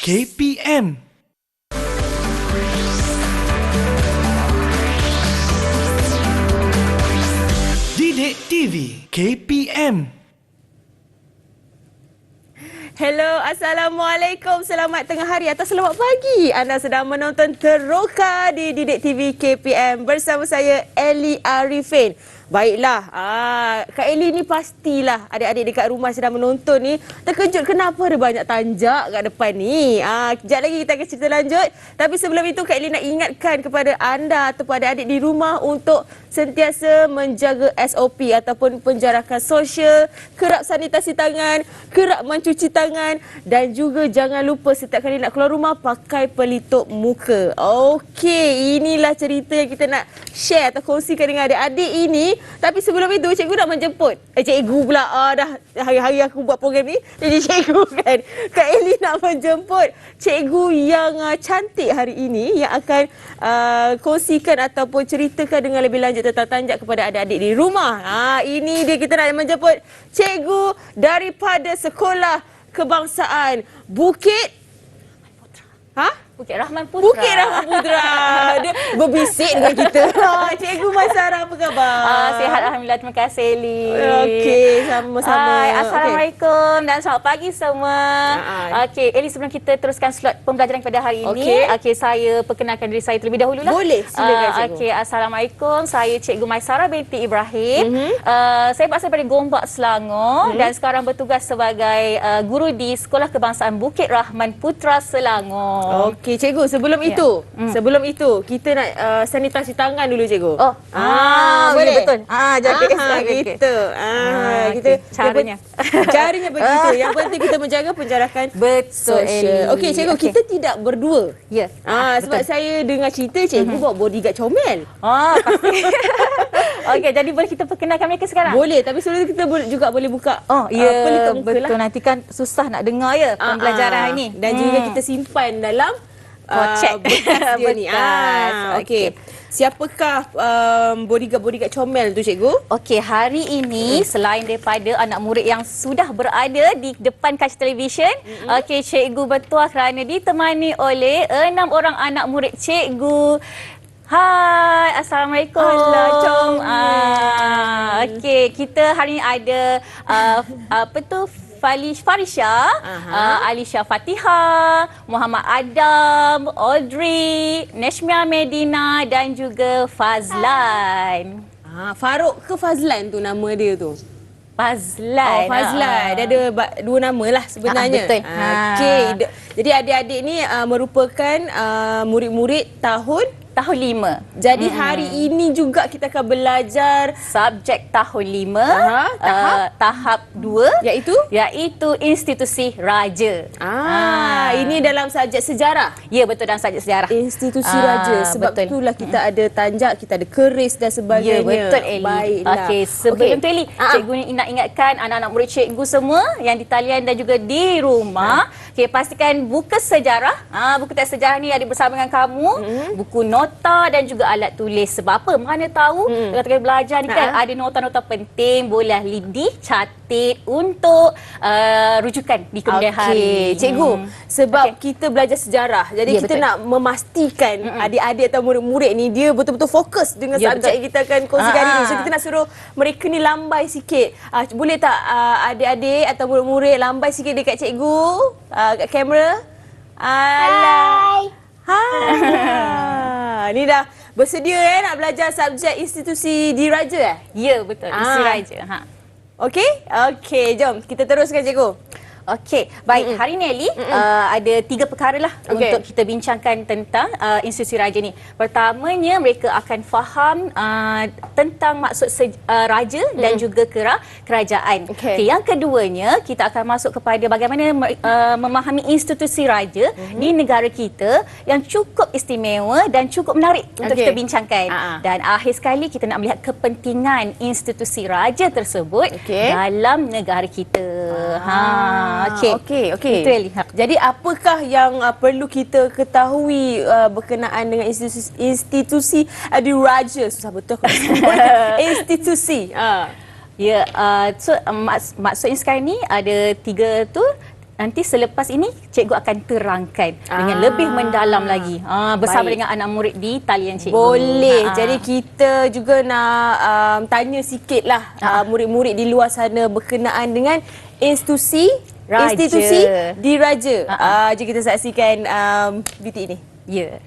KPM. Didik TV KPM. Hello, Assalamualaikum. Selamat tengah hari atau selamat pagi. Anda sedang menonton Teroka di Didik TV KPM bersama saya, Eli Arifin. Baiklah, Kak Eli ni pastilah adik-adik dekat rumah sedang menonton ni terkejut kenapa ada banyak tanjak kat depan ni. Kejap lagi kita akan cerita lanjut. Tapi sebelum itu Kak Eli nak ingatkan kepada anda atau adik-adik di rumah untuk sentiasa menjaga SOP ataupun penjarakan sosial, kerap sanitasi tangan, kerap mencuci tangan dan juga jangan lupa setiap kali nak keluar rumah pakai pelitup muka. Okey, inilah cerita yang kita nak share atau kongsikan dengan adik-adik ini. Tapi sebelum itu cikgu nak menjemput. Cikgu pula dah hari-hari aku buat program ni jadi cikgu kan. Kak Eli nak menjemput cikgu yang cantik hari ini yang akan kongsikan ataupun ceritakan dengan lebih lanjut tentang tanjak kepada adik-adik di rumah. Ini dia kita nak menjemput cikgu daripada Sekolah Kebangsaan Bukit Rahman Putra. Bukit Rahman Putra. Dia berbisik dengan kita. Cikgu Maisarah, apa khabar? Sihat Alhamdulillah. Terima kasih Eli. Okey, sama-sama. Assalamualaikum dan selamat pagi semua. Okey, Eli, sebelum kita teruskan slot pembelajaran pada hari ini, saya perkenalkan diri saya terlebih dahulu lah. Boleh, silakan cikgu. Okey, Assalamualaikum. Saya Cikgu Maisarah binti Ibrahim. Saya berasal dari Gombak, Selangor dan sekarang bertugas sebagai guru di Sekolah Kebangsaan Bukit Rahman Putra, Selangor. Okey, cikgu, sebelum itu kita nak sanitasi tangan dulu cikgu. Boleh betul. Jadi gitu. Kita caranya begitu. Yang penting kita menjaga penjarakan sosial. Okey, cikgu, kita tidak berdua. Ya. Sebab saya dengar cerita cikgu bawa bodyguard comel. Pasti. Okey, jadi boleh kita perkenalkan mereka sekarang? Boleh, tapi sebelum itu kita juga boleh buka pelitup muka betul. Nanti kan susah nak dengar pembelajaran ini. Dan juga kita simpan dalam kocek bekas dia ni. Okey. Siapakah bodyguard comel tu cikgu? Okey, hari ini selain daripada anak murid yang sudah berada di depan kaca televisyen, okey, cikgu bertuah kerana ditemani oleh 6 orang anak murid cikgu. Hai, Assalamualaikum. Okey, kita hari ini ada Farisha, Alisha Fatihah, Muhammad Adam, Audrey, Neshmia Medina dan juga Fazlan. Farouk ke Fazlan tu nama dia tu? Fazlan. Fazlan. Dia ada dua nama lah sebenarnya. Betul. Okey. Jadi adik-adik ni merupakan murid-murid tahun 5. Jadi hari ini juga kita akan belajar subjek tahun 5, tahap 2 iaitu institusi raja. Ini dalam subjek sejarah. Ya, betul, dalam subjek sejarah. Institusi raja. Sebab itulah kita ada tanjak, kita ada keris dan sebagainya. Ya, betul Eli. Baiklah. Okey, sebelum tu Eli, cikgu ni nak ingatkan anak-anak murid cikgu semua yang di talian dan juga di rumah, okey, pastikan buku sejarah, buku teks sejarah ni ada bersama dengan kamu, buku nota dan juga alat tulis. Sebab apa? Mana tahu ketika belajar ni kan ada nota-nota penting boleh dicatat untuk rujukan di kemudian hari. Cikgu, sebab kita belajar sejarah, jadi kita nak memastikan adik-adik atau murid-murid ni dia betul-betul fokus dengan subjek yang kita akan kongsikan hari ni. So kita nak suruh mereka ni lambai sikit. Boleh tak adik-adik atau murid-murid lambai sikit dekat cikgu? Kat kamera. Hai. Ni dah bersedia nak belajar subjek institusi diraja Ya, betul. Institusi raja. Okey, jom kita teruskan cikgu. Okey, baik. Hari ni Eli ada 3 perkara lah untuk kita bincangkan tentang institusi raja ni. Pertamanya, mereka akan faham tentang maksud raja dan juga kerajaan. Yang keduanya, kita akan masuk kepada bagaimana memahami institusi raja di negara kita yang cukup istimewa dan cukup menarik untuk kita bincangkan. Dan akhir sekali, kita nak melihat kepentingan institusi raja tersebut dalam negara kita. Okey. Itu Eli. Jadi apakah yang perlu kita ketahui berkenaan dengan institusi diraja? Susah betul aku sebut. Institusi. Ya, so maksudnya sekarang ni ada 3 tu. nanti selepas ini cikgu akan terangkan dengan lebih mendalam lagi bersama dengan anak murid di talian cikgu. Boleh. Jadi kita juga nak tanya sikit lah murid-murid di luar sana berkenaan dengan institusi diraja. Jom kita saksikan BT ini. Ya.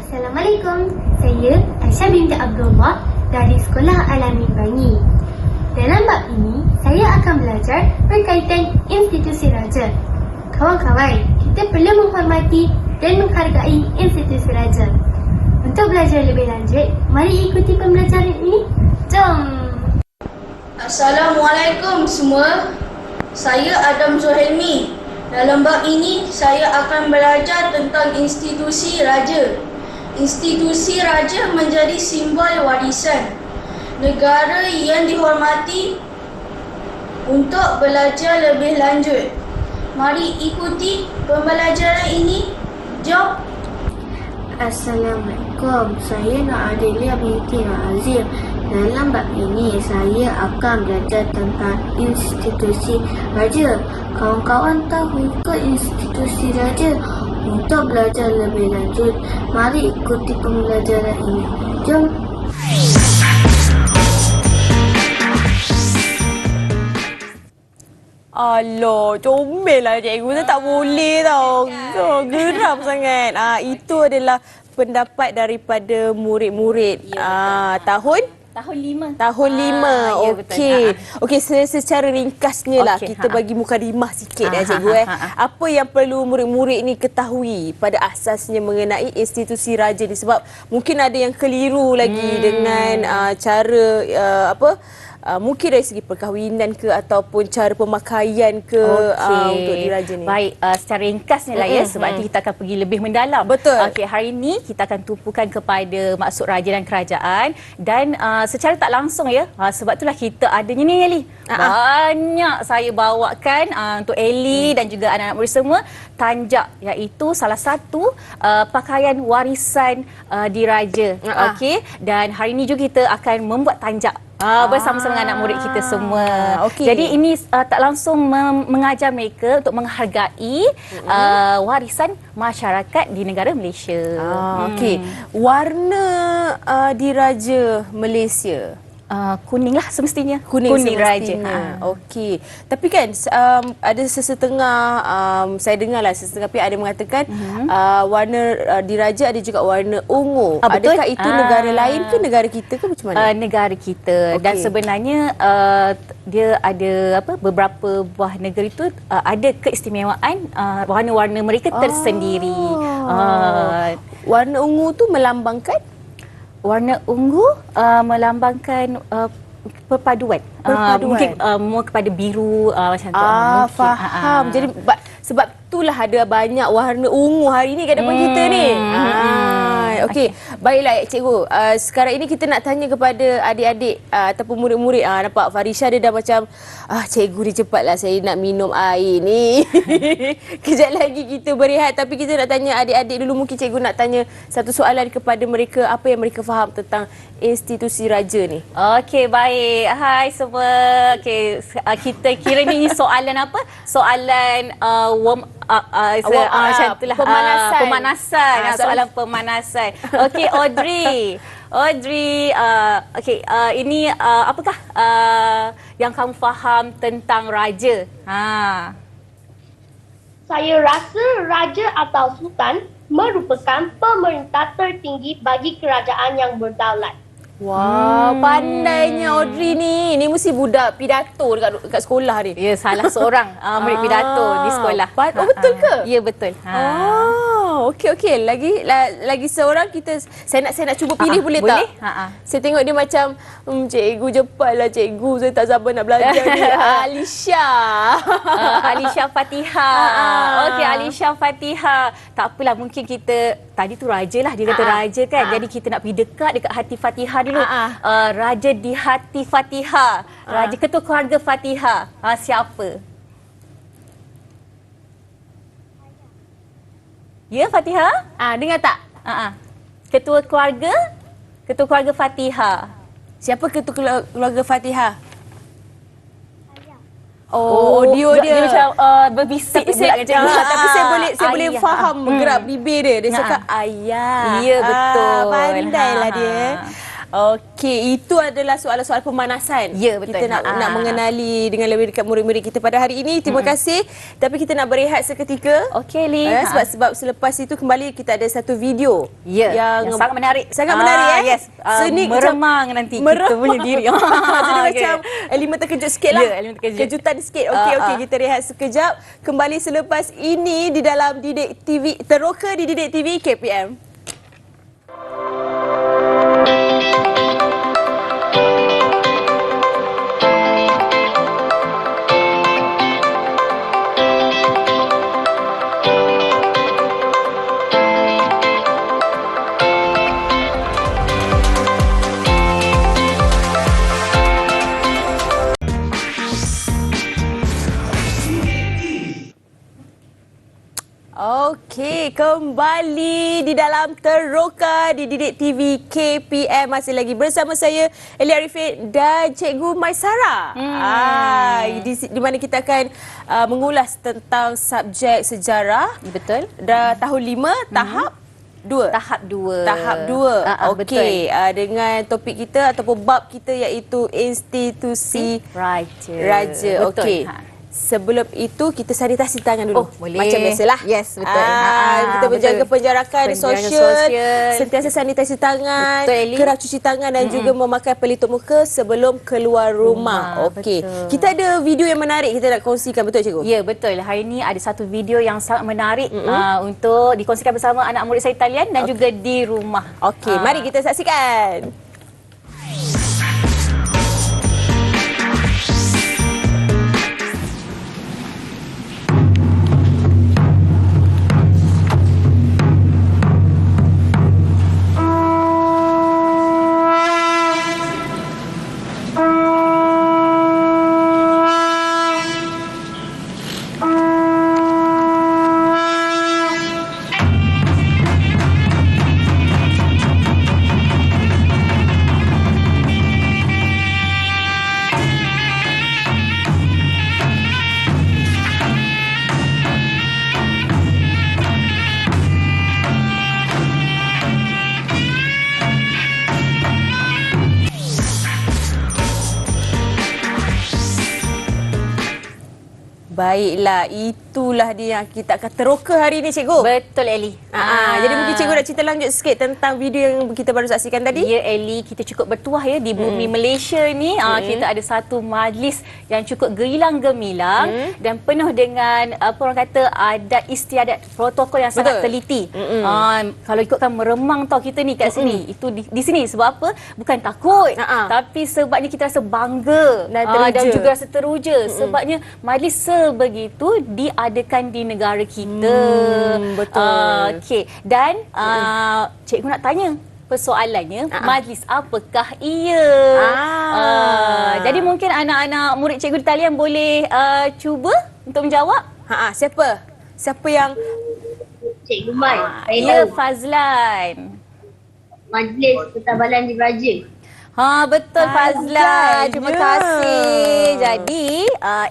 Assalamualaikum, saya Aisyah binti Abdullah dari Sekolah Al-Amin Bangi. Dalam bab ini, saya akan belajar berkaitan institusi raja. Kawan-kawan, kita perlu menghormati dan menghargai institusi raja. Untuk belajar lebih lanjut, mari ikuti pembelajaran ini. Jom! Assalamualaikum semua. Saya Adam Zuhaimi. Dalam bab ini, saya akan belajar tentang institusi raja. Institusi raja menjadi simbol warisan negara yang dihormati. Untuk belajar lebih lanjut, mari ikuti pembelajaran ini. Jom. Assalamualaikum, saya Nur Adelia binti Azir. Dalam bab ini, saya akan belajar tentang institusi raja. Kawan-kawan tahu ke institusi raja? Untuk belajar lebih lanjut, mari ikuti pembelajaran ini. Jom. Alah, comel lah cikgu. Saya tak boleh tau. Geram sangat. Itu adalah pendapat daripada murid-murid. Tahun 5. Tahun 5. Okey. Okey, secara ringkasnya lah kita bagi mukadimah sikit cikgu. Apa yang perlu murid-murid ni ketahui pada asasnya mengenai institusi raja ni, sebab mungkin ada yang keliru lagi dengan cara mungkin dari segi perkahwinan ke ataupun cara pemakaian ke untuk diraja ni. Baik, secara ringkasnya lah sebab nanti kita akan pergi lebih mendalam. Betul. Okey, hari ini kita akan tumpukan kepada maksud raja dan kerajaan dan secara tak langsung sebab itulah kita adanya ni Eli. Banyak saya bawakan untuk Eli dan juga anak-anak murid semua tanjak, iaitu salah satu pakaian warisan diraja. Okey, dan hari ini juga kita akan membuat tanjak bersama-sama dengan anak murid kita semua. Jadi ini tak langsung mengajar mereka untuk menghargai warisan masyarakat di negara Malaysia. Okey. Warna diraja Malaysia. Kuning lah semestinya. Kuning raja. Okey. Tapi kan ada sesetengah saya dengar lah sesetengah pihak ada mengatakan warna diraja ada juga warna ungu. Betul? Adakah itu negara lain ke negara kita ke macam mana? Negara kita. Dan sebenarnya dia ada beberapa buah negeri itu ada keistimewaan warna-warna mereka tersendiri. Warna ungu tu melambangkan? Warna ungu melambangkan perpaduan. Mungkin more kepada biru macam tu. Faham. Jadi sebab itulah ada banyak warna ungu hari ni kat depan kita ni. Okey. Baiklah cikgu. Sekarang ini kita nak tanya kepada adik-adik ataupun murid-murid. Nampak Farisha dia dah macam cikgu ni cepatlah saya nak minum air ni. Kejap lagi kita berehat, tapi kita nak tanya adik-adik dulu. Mungkin cikgu nak tanya satu soalan kepada mereka, apa yang mereka faham tentang institusi raja ni. Okey, baik. Hai semua. Okey, kita kira ni soalan apa? Soalan warm macam itulah. Pemanasan. Soalan pemanasan. Okey, Audrey. Okey, ini apakah yang kamu faham tentang raja? Saya rasa raja atau sultan merupakan pemerintah tertinggi bagi kerajaan yang berdaulat. Wah, pandainya Audrey ni. Ni mesti budak pidato dekat sekolah ni. Ya, salah seorang murid pidato di sekolah. Betul ke? Ya, betul. Okey. Lagi seorang saya nak cuba pilih boleh tak? Saya tengok dia macam cikgu cepatlah cikgu, saya tak sabar nak belajar ni. Alisha. Alisha Fatihah. Okey, Alisha Fatihah. Tak apalah, mungkin kita tadi tu raja lah, dia kata raja kan. Jadi kita nak pergi dekat hati Fatihah dulu. Raja di hati Fatihah. Raja ketua keluarga Fatihah. Siapa? Ya, Fatihah? Dengar tak? Ketua keluarga Ketua keluarga Fatihah. Siapa ketua keluarga Fatihah? Oh, audio dia. Dia macam berbisik Tapi pula saya, macam ni. tapi saya boleh Ayah. faham gerak bibir dia. Dia cakap ayah. Ya, betul. Pandai lah dia. Okey, itu adalah soalan-soalan pemanasan. Ya, betul. Kita nak mengenali dengan lebih dekat murid-murid kita pada hari ini. Terima kasih. Tapi kita nak berehat seketika. Okey, Li. Sebab selepas itu kembali kita ada satu video Ya, yang sangat menarik. Sangat menarik Yes. Seni meremang nanti kita punya diri. Jadi Okey. macam elemen terkejut sikit lah. Ya, elemen terkejut. Kejutan sikit. Okey, kita rehat sekejap. Kembali selepas ini di dalam Didik TV, Teroka di Didik TV KPM. Okey, kembali di dalam Teroka di Didik TV KPM. Masih lagi bersama saya, Eli Arifin dan Cikgu Maisara. Di mana kita akan mengulas tentang subjek sejarah. Betul. Dah tahun 5, tahap 2. Tahap 2. Tahap 2. Okey, dengan topik kita ataupun bab kita iaitu institusi raja. Betul. Okey. Sebelum itu kita sanitasi tangan dulu. Oh, boleh. Macam biasalah. Yes, betul. Kita menjaga penjarakan sosial, sentiasa sanitasi tangan, Betul, Eli. kerap cuci tangan dan juga memakai pelitup muka sebelum keluar rumah. Okey. betul. Kita ada video yang menarik kita nak kongsikan, betul cikgu? Ya, betul. Hari ini ada satu video yang sangat menarik untuk dikongsikan bersama anak murid saya talian dan juga di rumah. Okey, mari kita saksikan. Baiklah, itulah dia yang kita akan teroka hari ini, cikgu. Betul, Eli. Jadi mungkin cikgu nak cerita lanjut sikit tentang video yang kita baru saksikan tadi. Ya, Eli, kita cukup bertuah ya di bumi Malaysia ni. Kita ada satu majlis yang cukup gemilang-gemilang dan penuh dengan apa orang kata adat istiadat, protokol yang sangat teliti. Kalau ikutkan meremang tau kita ni kat sini. Itu di sini sebab apa? Bukan takut, tapi sebabnya kita rasa bangga dan juga rasa teruja sebabnya majlis sebegitu diadakan di negara kita. Betul. Okey, dan cikgu nak tanya persoalannya, majlis apakah ia? Jadi mungkin anak-anak murid cikgu di talian boleh cuba untuk menjawab. Siapa? Siapa yang Cikgu Mai. Ya, Fazlan. Majlis Pertabalan Diraja. Betul Fazlan. Terima Agaknya. kasih. Jadi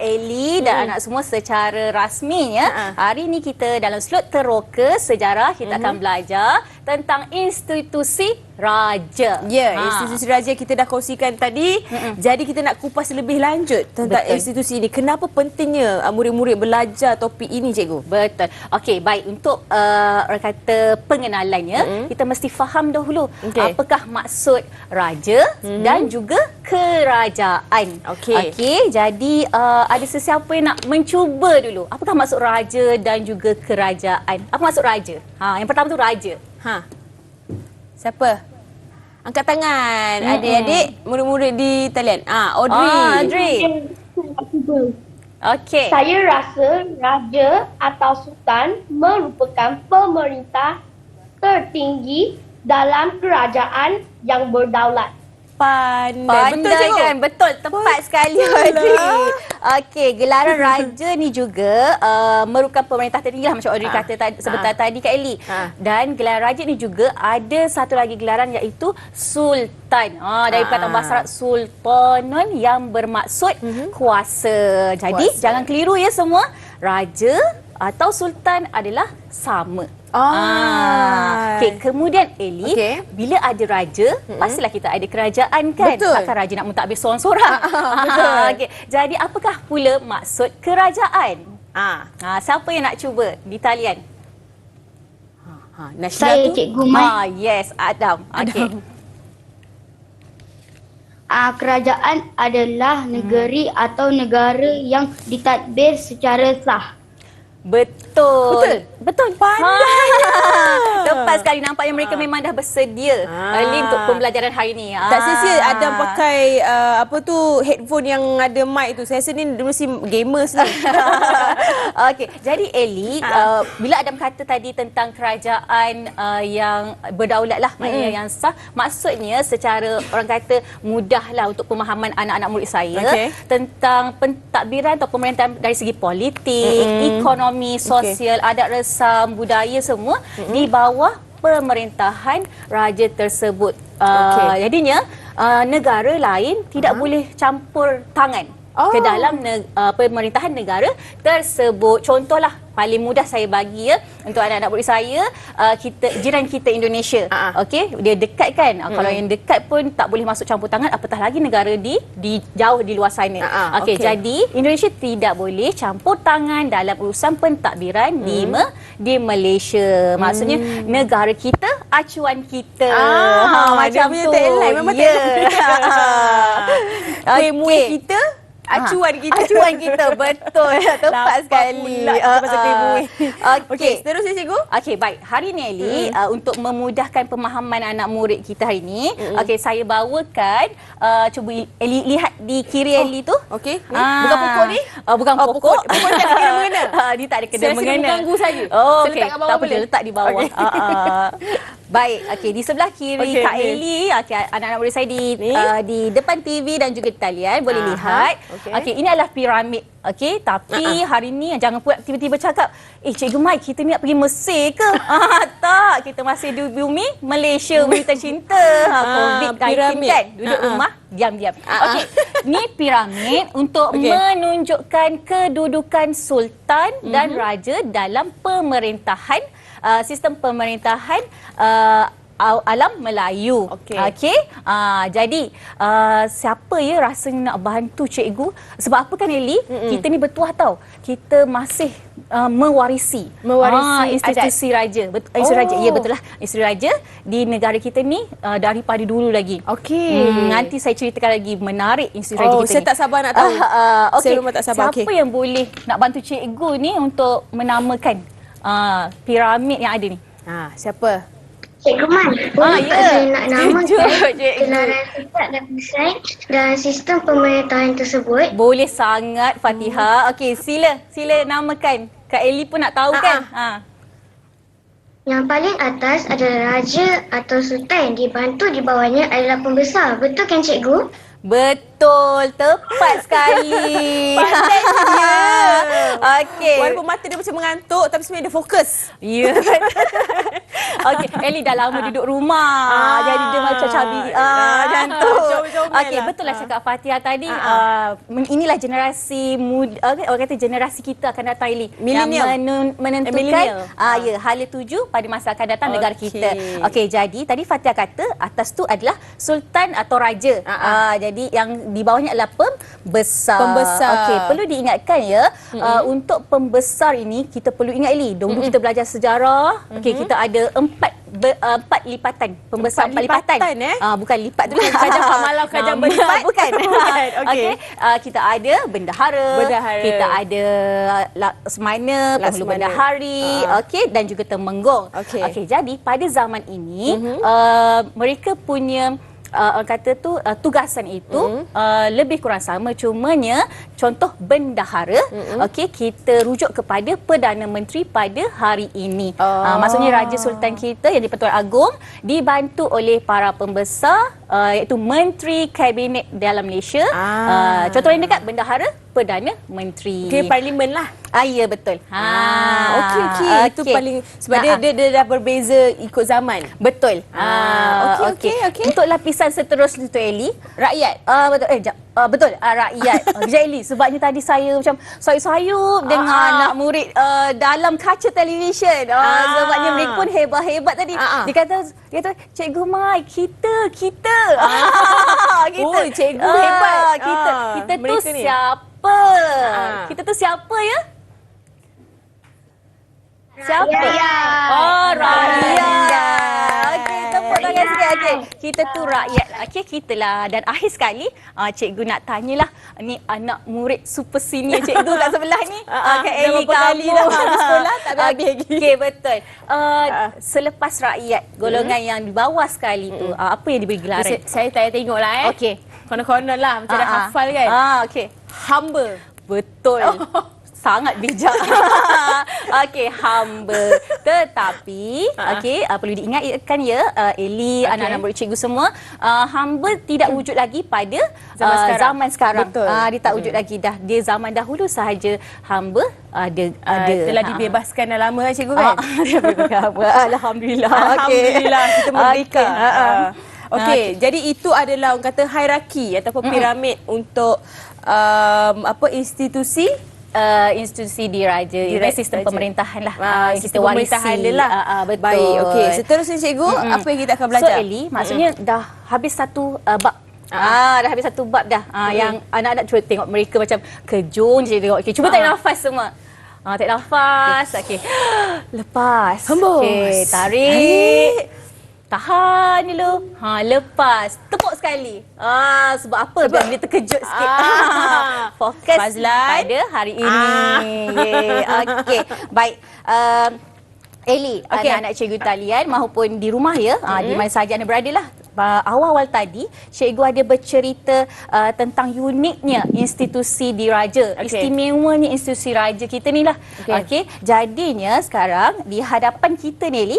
Eli dan anak semua secara rasminya hari ini kita dalam slot Teroka Sejarah kita akan belajar tentang institusi raja. institusi raja kita dah kongsikan tadi. Jadi kita nak kupas lebih lanjut tentang institusi ini. Kenapa pentingnya murid-murid belajar topik ini, cikgu? Betul. Okey, baik. Untuk orang kata pengenalannya, kita mesti faham dahulu apakah maksud raja dan juga kerajaan. Okey, jadi ada sesiapa yang nak mencuba dulu. Apakah maksud raja dan juga kerajaan? Apa maksud raja? Yang pertama tu raja. Siapa? Angkat tangan. Adik-adik, murid-murid di talian. Audrey. Audrey. Okey. Saya rasa raja atau sultan merupakan pemerintah tertinggi dalam kerajaan yang berdaulat. Pandai. Betul, Pandai cikgu? kan? Betul, tepat sekali. Okey, gelaran raja ni juga merupakan pemerintah tertinggi lah, macam Audrey kata sebentar tadi Kak Ellie. Dan gelaran raja ni juga ada satu lagi gelaran iaitu Sultan. Dari perkataan bahasa Arab Sultanun yang bermaksud kuasa. Jadi jangan keliru ya semua. Raja atau sultan adalah sama. Okey, kemudian Ellie, bila ada raja, pastilah kita ada kerajaan kan? Betul. Takkan raja nak mentadbir seorang-seorang. Betul. Okey, jadi apakah pula maksud kerajaan? Siapa yang nak cuba di talian? Saya Cikgu Mai. Yes, Adam. Okey. Kerajaan adalah negeri atau negara yang ditadbir secara sah. Betul. Pandai. Tepat sekali, nampaknya mereka memang dah bersedia Ellie untuk pembelajaran hari ni. Tak sia-sia Adam pakai headphone yang ada mic tu. Saya rasa ni dia mesti gamers ni. Okey, jadi Ellie, bila Adam kata tadi tentang kerajaan yang berdaulat lah, maknanya yang sah, maksudnya secara orang kata mudahlah untuk pemahaman anak-anak murid saya tentang pentadbiran atau pemerintahan dari segi politik, ekonomi, sosial, adat resam, budaya semua di bawah pemerintahan raja tersebut. Jadinya negara lain tidak boleh campur tangan ke dalam pemerintahan negara tersebut. Contohlah paling mudah saya bagi untuk anak-anak murid saya, jiran kita Indonesia. Okey, dia dekat kan. Kalau yang dekat pun tak boleh masuk campur tangan, apatah lagi negara di jauh di luar sana. Okey, jadi Indonesia tidak boleh campur tangan dalam urusan pentadbiran di Malaysia. Maksudnya negara kita, acuan kita. Macam tu. Tagline memang Okey, kita acuan kita. Betul. Tepat sekali. Okey, seterusnya cikgu. Okey, baik. Hari ni Ellie, untuk memudahkan pemahaman anak murid kita hari ni, okey, saya bawakan, cuba Ellie lihat di kiri Ellie tu. Okey, bukan pokok ni? Bukan pokok. Pokok tak ada kena-mengena. Dia tak ada Saya rasa dia kena-mengena. mengganggu saja. Oh, Saya okey. letak kat bawah Tak apa, boleh? letak di bawah. Baik, okey, di sebelah kiri Kak okey. Ellie, okey, anak-anak murid saya di depan TV dan juga di talian boleh lihat. Okey, ini adalah piramid. Okey, tapi hari ni jangan pula tiba-tiba cakap, Cikgu Mai, kita ni nak pergi Mesir ke? Tak, kita masih di bumi Malaysia, bumi tercinta. COVID-19 kan, duduk rumah, diam-diam. Okey, ni piramid untuk menunjukkan kedudukan sultan dan raja dalam pemerintahan, sistem pemerintahan alam Melayu. Okey. Jadi siapa ya rasanya nak bantu cikgu? Sebab apa kan Ellie? Kita ni bertuah tau. Kita masih mewarisi institusi raja. Institusi raja. Ya, betul lah. Institusi raja di negara kita ni daripada dulu lagi. Nanti saya ceritakan lagi menarik institusi raja kita saya ni. tak sabar nak tahu. Saya memang tak sabar. Siapa yang boleh nak bantu cikgu ni untuk menamakan piramid yang ada ni? Siapa? Cikgu Man, boleh tak saya nak namakan gelaran sifat dan desain dalam sistem pemerintahan tersebut? Boleh sangat Fatihah. Okey, sila namakan. Kak Ellie pun nak tahu kan? Yang paling atas adalah raja atau sultan, dibantu di bawahnya adalah pembesar. Betul kan cikgu? Betul, tepat sekali. Pandai dia. Okey. Walaupun mata dia macam mengantuk tapi sebenarnya dia fokus. Ya. Okey, Ellie dah lama duduk rumah. Jadi dia macam cabi macam tu. Okey, betul lah cakap Fatihah tadi. Inilah generasi muda, orang kata generasi kita akan datang Ellie. Millennial. Yang menentukan hala tuju pada masa akan datang negara kita. Okey, jadi tadi Fatihah kata atas tu adalah sultan atau raja. Jadi yang di bawahnya adalah pembesar. Okey, perlu diingatkan ya, untuk pembesar ini kita perlu ingat Ellie. Dulu kita belajar sejarah. Okey, kita ada empat lipatan. Pembesar empat lipatan. Bukan lipat tu. Kerajaan Pak Malau, kerajaan berlipat. Bukan. Okey. Kita ada bendahara. Kita ada Laksamana, penghulu bendahari. Okey, dan juga temenggung. Okey, jadi pada zaman ini mereka punya orang kata tu tugasan itu lebih kurang sama, cumanya contoh bendahara, okey, kita rujuk kepada Perdana Menteri pada hari ini. Maksudnya Raja Sultan kita yang di-Pertuan Agong dibantu oleh para pembesar iaitu Menteri Kabinet dalam Malaysia. Contoh yang dekat bendahara Perdana Menteri. Okey, parlimen lah. Ya betul. Okey. Itu paling sebab dia dah berbeza ikut zaman. Betul. Okey. Untuk lapisan seterusnya tu Eli, Rakyat. betul. Betul. Rakyat. Kejap Eli, sebabnya tadi saya macam sayup-sayup dengan anak murid dalam kaca televisyen. Sebabnya mereka pun hebat-hebat tadi. Dia kata, Cikgu Mai, kita. Kita. Oh, cikgu hebat. Kita tu mereka ni. siapa? Kita tu siapa ya? Siapa? Rakyat. Okey, tepuk tangan sikit. Okey, kita tu rakyat. Okey, kita lah. Dan akhir sekali, cikgu nak tanyalah, ni anak murid super senior cikgu kat sebelah ni. Kak Eli, berapa kali dah habis sekolah, tak habis lagi. Okey, betul. Selepas rakyat, golongan yang di bawah sekali tu, apa yang diberi gelaran? Saya tak tengoklah Okey. Konon-konon lah macam dah hafal kan. Okey. Humble. Betul. Sangat bijak. Okey, humble. Tetapi, perlu diingatkan ya, Eli, anak-anak murid cikgu semua, humble tidak wujud lagi pada zaman sekarang. Betul. Dia tak wujud lagi dah. Dia zaman dahulu sahaja humble ada. Telah dibebaskan dah lama kan cikgu kan? Alhamdulillah. Alhamdulillah, kita merdeka. Okey, jadi itu adalah orang kata hierarki ataupun piramid untuk institusi diraja, sistem pemerintahan lah. Sistem pemerintahan dia lah. Betul. Baik, okey. Seterusnya cikgu, apa yang kita akan belajar? So Eli, maksudnya dah habis satu bab. Dah habis satu bab dah. Yang anak-anak cuba tengok mereka macam kejun je tengok. Okay, cuba tarik nafas semua. Tarik nafas. Okey. Lepas. Hembus. Okey, tarik. Tahan dulu. Lepas. Tepuk sekali. Sebab apa? Biar dia terkejut sikit. Fokus Fazlan pada hari ini. Okey. Baik. Eli, anak-anak cikgu talian maupun di rumah ya, di mana sahaja anda berada lah. Awal-awal tadi, cikgu ada bercerita tentang uniknya institusi diraja. Istimewanya institusi raja kita ni lah. Okey. Jadinya sekarang di hadapan kita ni Eli.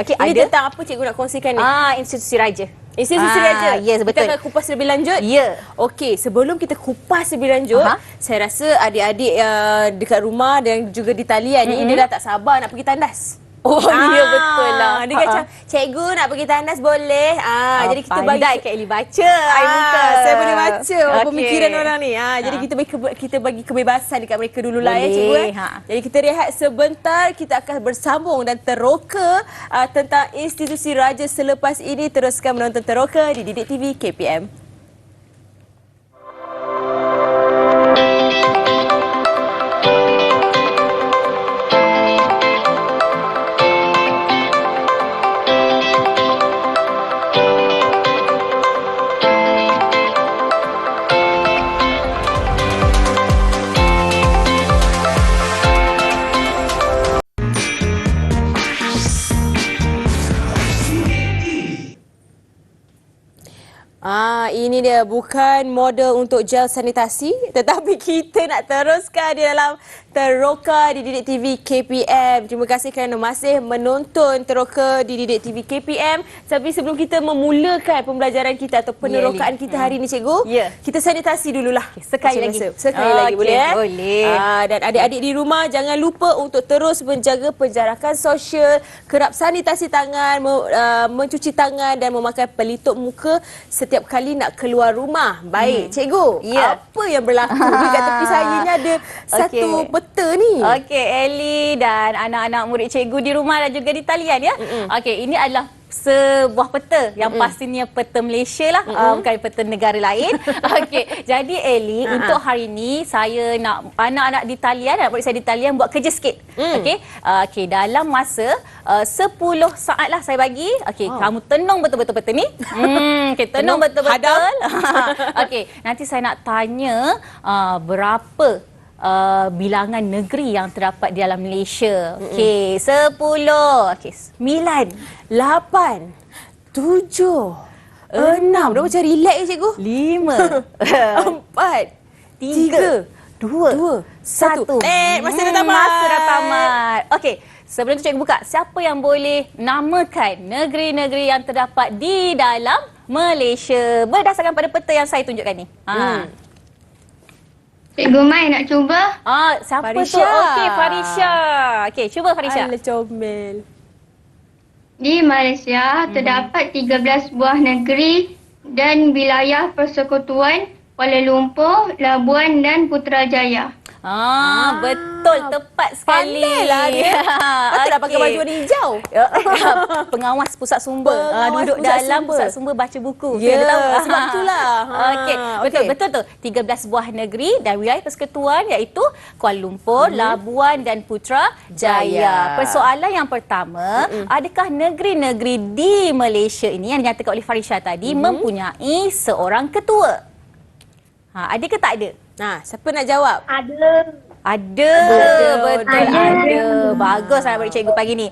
Ini tentang apa cikgu nak kongsikan ni? Institusi raja. Institusi raja. Yes, betul. Kita akan kupas lebih lanjut. Ya. Okey, sebelum kita kupas lebih lanjut, saya rasa adik-adik dekat rumah dan juga di talian ni dia dah tak sabar nak pergi tandas. Ya betul lah. Dia kata, cikgu nak pergi tandas boleh? Jadi kita bagi Kak Eli baca air muka. Saya boleh baca pemikiran orang ni. Jadi kita bagi kebebasan dekat mereka dulu lah ya cikgu. Jadi kita rehat sebentar, kita akan bersambung dan teroka tentang institusi raja selepas ini. Teruskan menonton Teroka di Didik TV KPM. Ini dia bukan model untuk gel sanitasi, tetapi kita nak teruskan di dalam Teroka di Didik TV KPM. Terima kasih kerana masih menonton Teroka di Didik TV KPM. Tapi sebelum kita memulakan pembelajaran kita atau penerokaan kita hari ini cikgu, kita sanitasi dululah. Sekali lagi. Sekali lagi boleh? Boleh. Dan adik-adik di rumah jangan lupa untuk terus menjaga penjarakan sosial, kerap sanitasi tangan, mencuci tangan dan memakai pelitup muka setiap kali nak keluar rumah. Baik, cikgu. Apa yang berlaku? Dekat tepi saya ni ada satu peta ni. Okey, Eli dan anak-anak murid cikgu di rumah dan juga di talian ya. Okey, ini adalah sebuah peta yang pastinya peta Malaysia lah, bukan peta negara lain. Okey, jadi Eli, untuk hari ini saya nak anak-anak di talian, anak murid saya di talian buat kerja sikit. Okey, dalam masa 10 saat lah saya bagi. Okey, kamu tenung betul-betul peta ni. Okey, tenung betul-betul. Okey, nanti saya nak tanya berapa bilangan negeri yang terdapat di dalam Malaysia. Okey, 10. Okey, 9, 8, 7, 6. Dah macam relax je cikgu. 5 4 3 2 1. Masa dah tamat. Masa dah tamat. Okey, sebelum tu cikgu buka, siapa yang boleh namakan negeri-negeri yang terdapat di dalam Malaysia berdasarkan pada peta yang saya tunjukkan ni? Cikgu Mai nak cuba? Siapa Farisha. tu? Okey, Farisha. Okey, cuba Farisha. Alah comel. Di Malaysia terdapat 13 buah negeri dan wilayah persekutuan Kuala Lumpur, Labuan dan Putrajaya. Betul, tepat sekali. Pandailah dia. Patut dah pakai Okey. baju warna hijau. Pengawas pusat sumber. Pengawas Duduk pusat dalam sumber. pusat sumber baca buku. Ya, Dia tahu. sebab itulah. Okey, betul, okey. betul tu. 13 buah negeri dan wilayah persekutuan iaitu Kuala Lumpur, Labuan dan Putrajaya. Jaya. Persoalan yang pertama, adakah negeri-negeri di Malaysia ini yang dinyatakan oleh Farisha tadi mempunyai seorang ketua? Ada ke tak ada? Siapa nak jawab? Ada. Ada, betul ada. Bagus anak-anak cikgu pagi ni.